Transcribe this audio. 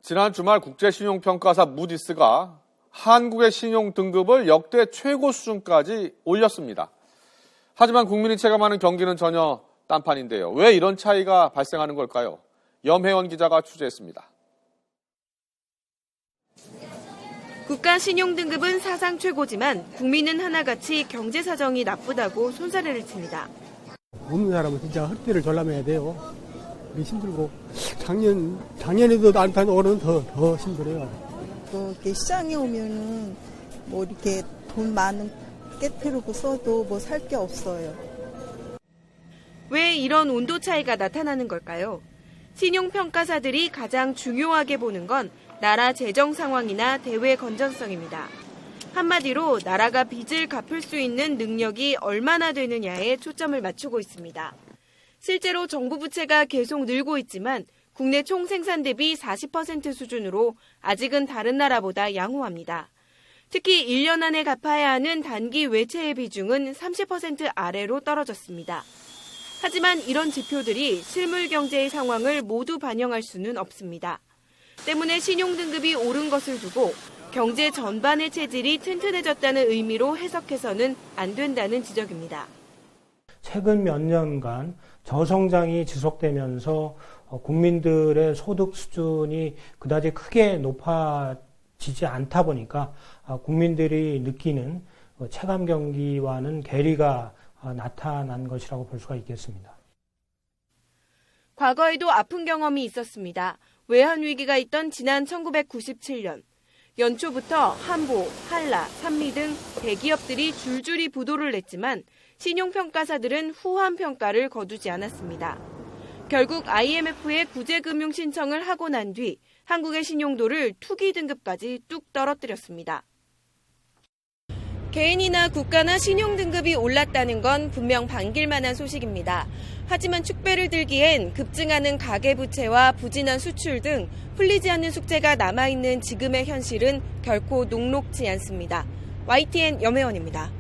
지난 주말 국제신용평가사 무디스가 한국의 신용 등급을 역대 최고 수준까지 올렸습니다. 하지만 국민이 체감하는 경기는 전혀 딴판인데요. 왜 이런 차이가 발생하는 걸까요? 염혜원 기자가 취재했습니다. 국가 신용 등급은 사상 최고지만 국민은 하나같이 경제 사정이 나쁘다고 손사래를 칩니다. 없는 사람은 진짜 헛되를 졸라매야 돼요. 힘들고 작년에도 안 타는 올해는 더 힘들어요. 또 이렇게 시장에 오면은 뭐 이렇게 돈 많은 깨트르고 써도 뭐 살 게 없어요. 왜 이런 온도 차이가 나타나는 걸까요? 신용평가사들이 가장 중요하게 보는 건 나라 재정 상황이나 대외 건전성입니다. 한마디로 나라가 빚을 갚을 수 있는 능력이 얼마나 되느냐에 초점을 맞추고 있습니다. 실제로 정부 부채가 계속 늘고 있지만 국내 총생산 대비 40% 수준으로 아직은 다른 나라보다 양호합니다. 특히 1년 안에 갚아야 하는 단기 외채의 비중은 30% 아래로 떨어졌습니다. 하지만 이런 지표들이 실물 경제의 상황을 모두 반영할 수는 없습니다. 때문에 신용등급이 오른 것을 두고 경제 전반의 체질이 튼튼해졌다는 의미로 해석해서는 안 된다는 지적입니다. 최근 몇 년간 저성장이 지속되면서 국민들의 소득 수준이 그다지 크게 높아지지 않다 보니까 국민들이 느끼는 체감 경기와는 괴리가 나타난 것이라고 볼 수가 있겠습니다. 과거에도 아픈 경험이 있었습니다. 외환 위기가 있던 지난 1997년. 연초부터 한보, 한라, 산미 등 대기업들이 줄줄이 부도를 냈지만 신용평가사들은 후한 평가를 거두지 않았습니다. 결국 IMF에 구제금융 신청을 하고 난 뒤 한국의 신용도를 투기 등급까지 뚝 떨어뜨렸습니다. 개인이나 국가나 신용등급이 올랐다는 건 분명 반길 만한 소식입니다. 하지만 축배를 들기엔 급증하는 가계부채와 부진한 수출 등 풀리지 않는 숙제가 남아있는 지금의 현실은 결코 녹록지 않습니다. YTN 염혜원입니다.